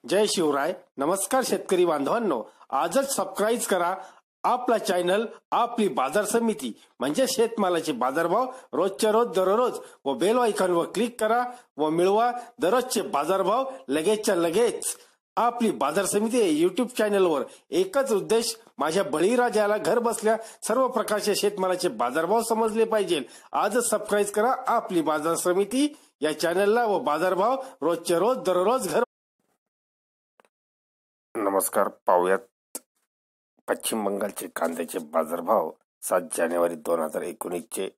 जय शिवराय. नमस्कार शेतकरी बांधवांनो, आजच सबस्क्राईब करा आपला चॅनल आपली बाजार समिती म्हणजे शेतमालाचे बाजारभाव रोजच्या रोज दररोज व बेल आयकॉनवर क्लिक करा व मिळवा दररोजचे बाजारभाव लगेचच्या लगेच. आपली बाजार समिती युट्यूब चॅनलवर एकच उद्देश, माझ्या बळीराजाला घर बसल्या सर्व प्रकारचे शेतमालाचे बाजारभाव समजले पाहिजे. आजच सबस्क्राईब करा आपली बाजार समिती या चॅनलला व बाजारभाव रोजच्या रोज दररोज घर. नमस्कार. पाहूयात पश्चिम बंगालचे कांद्याचे बाजारभाव 7 जानेवारी 2019चे.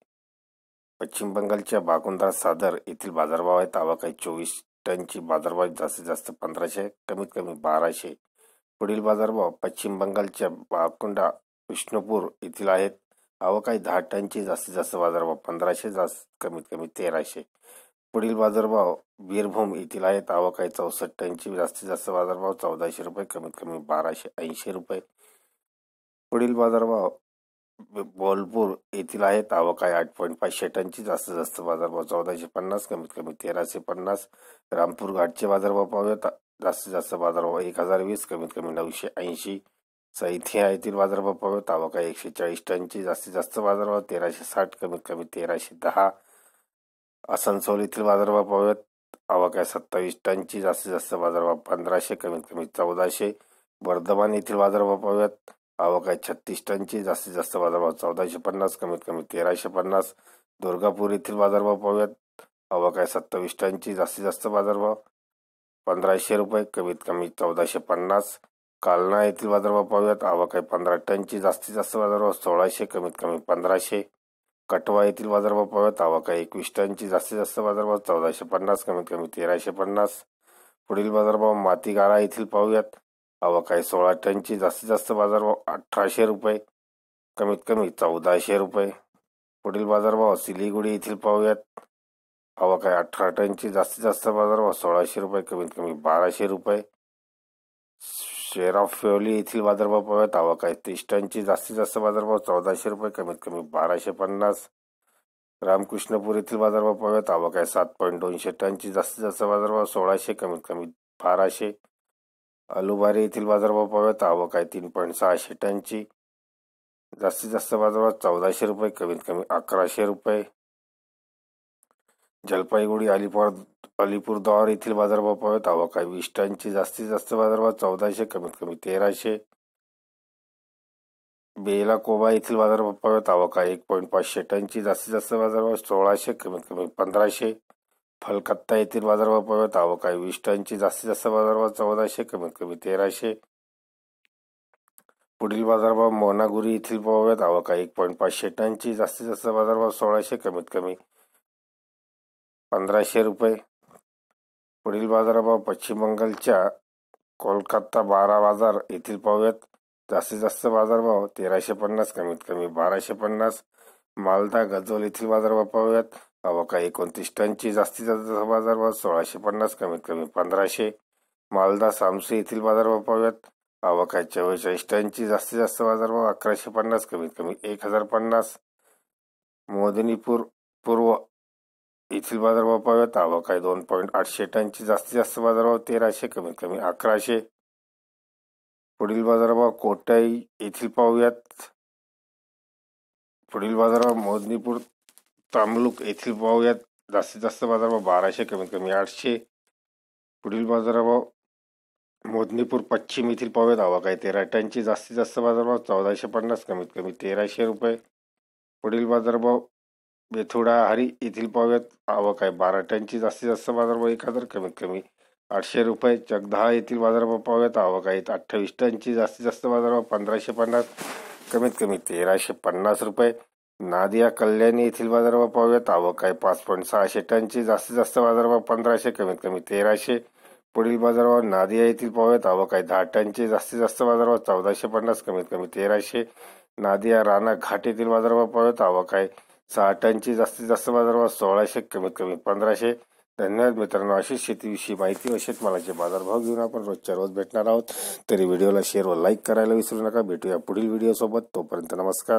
पश्चिम बंगालच्या बाकुंदा सादर येथील बाजारभाव आहेत. आवक आहे 24 टनची. बाजारभाव जास्तीत जास्त 1500, कमीत कमी 1200. पुढील बाजारभाव पश्चिम बंगालच्या बाकुंडा विष्णुपूर येथील आहेत. आवक आहे 10 टनची. जास्तीत जास्त बाजारभाव 1500, कमीत कमी 1300. पुढील बाजारभाव बीरभूम येथील आहेत. आवक आहे 64 टनची. जास्तीत जास्त बाजारभाव 1400 रुपये, कमीत कमी 1280 रुपये. पुढील बाजारभाव बोलपूर येथील आहेत. आवक आहे 8.5 टनची. जास्तीत जास्त बाजारभाव 1450, कमीत कमी 1350. रामपूर घाटचे बाजारभाव पाहूयात. जास्तीत जास्त बाजारभाव 1020, कमीत कमी 980. सैथिया येथील बाजारभाव पाहूयात. आवक आहे 140 टनची. जास्तीत जास्त बाजारभाव 1360, कमीत कमी 1310. आसनसोल येथील बाजारभाव पाहूयात. आवक आहे 27 टनची. जास्तीत जास्त बाजारभाव 1500, कमीत कमी 1400. वर्धमान येथील बाजारभाव पाहूयात. आवक आहे 36 टनची. जास्तीत जास्त बाजारभाव 1450, कमीत कमी 1350. दुर्गापूर येथील बाजारभाव पाहूयात. आवक आहे 27 टनची. जास्तीत जास्त बाजारभाव 1500 रुपये, कमीत कमी 1450. कालना येथील बाजारभाव पाहूयात. आवक आहे 15 टनची. जास्तीत जास्त बाजारभाव 1600, कमीत कमी 1500. कटवा येथील बाजारभाव पाहूयात. आवक आहे 21 टनची. जास्तीत जास्त बाजारभाव 1450, कमीत कमी 1350. पुढील बाजारभाव मातीगाळा येथील पाहूयात. आवक आहे 16 टनची. जास्तीत जास्त बाजारभाव 1800 रुपये, कमीत कमी 1400 रुपये. पुढील बाजारभाव सिलिगुडी येथील पाहूयात. आवक आहे 18 टनची. जास्तीत जास्त बाजारभाव 1600 रुपये, कमीत कमी 1200 रुपये. शेराफेवली येथील बाजारभाव पाहूयात. आवक आहे 30 टनची. जास्तीत जास्त बाजारभाव 1400 रुपये, कमीत कमी 1250. रामकृष्णपूर येथील बाजारभाव पाहूयात. आवक आहे 7.2 टनची. जास्तीत जास्त बाजारभाव 1600, कमीत कमी 1200. अलुबारी येथील बाजारभाव पाहूयात. आवक आहे 3.6 टनची. जास्तीत जास्त बाजारभाव 1400 रुपये, कमीत कमी 1100 रुपये. जलपाईगुडी अलिपुरद्वार येथील बाजारभाव पाहूयात. आवक आहे 20 टनची. जास्तीत जास्त बाजारभाव 1400, कमीत कमी 1300. बेलाकोबा येथील बाजारभाव पाहूयात. आवक आहे 1.5 टनची. जास्तीत जास्त बाजारभाव 1600, कमीत कमी 1500. फलकत्ता येथील बाजारभाव पाहूयात. आवक आहे 20 टनची. जास्तीत जास्त बाजारभाव 1400, कमीत कमी 1300. पुढील बाजारभाव मोनागुरी येथील पाहूयात. आवक आहे 1.5 टनची. जास्तीत जास्त बाजारभाव 1600, कमीत कमी 1500 रुपये. पुढील बाजारभाव पश्चिम बंगालच्या कोलकाता 12 बाजार येथील पाहूयात. जास्तीत जास्त बाजारभाव 1350, कमीत कमी 1250. मालदा गजोल येथील बाजारभाव पाहूयात. आवक आहे 29 टनची. जास्तीत जास्त बाजारभाव 1650, कमीत कमी 1500. मालदा सामसी येथील बाजारभाव पाहूयात. आवक आहे 44 टनची. जास्तीत जास्त बाजारभाव 1150, कमीत कमी 1050. मोदनीपूर पूर्व येथील बाजारभाव पाहूयात. आवक आहे 2.8 टनची. जास्तीत जास्त बाजारभाव 1300, कमीत कमी 1100. पुढील बाजारभाव कोटाई येथील पाहूयात. पुढील बाजारभाव मोदनीपूर तामलुक येथील पाहूयात. जास्तीत जास्त बाजारभाव 1200, कमीत कमी 800. पुढील बाजारभाव मोदनीपूर पश्चिम येथील पाहूयात. आवक आहे 13 टनची. जास्तीत जास्त बाजारभाव 1450, कमीत कमी 1300 रुपये. पुढील बाजारभाव बेथुडा हरी येथील पाहूयात. आवक आहे 12 टनची. जास्तीत जास्त बाजारभाव 1000, कमीत कमी 800 रुपये. जगदहा येथील बाजारभाव पाहूयात. आवक आहे 28 टनची. जास्तीत जास्त बाजारभाव 1550, कमीत कमी 1350 रुपये. नादिया कल्याणी येथील बाजारभाव पाहूयात. आवक आहे 5.6 टनची. जास्तीत जास्त बाजारभाव 1500, कमीत कमी 1300. पुढील बाजारभाव नादिया येथील पाहूयात. आवक आहे 10 टनची. जास्तीत जास्त बाजारभाव 1450, कमीत कमी 1300. नादिया राणा घाट येथील बाजारभाव पाहूयात. आवक आहे 6 टनची. जास्तीत जास्त बाजारभाव 1600, कमीत कमी 1500. धन्यवाद मित्रांनो. अशीच शेतीविषयी माहिती व शेतमालाचे बाजारभाव घेऊन आपण रोजच्या रोज भेटणार आहोत. तरी व्हिडिओला शेअर व लाईक करायला विसरू नका. भेटूया पुढील व्हिडिओ सोबत. तोपर्यंत नमस्कार.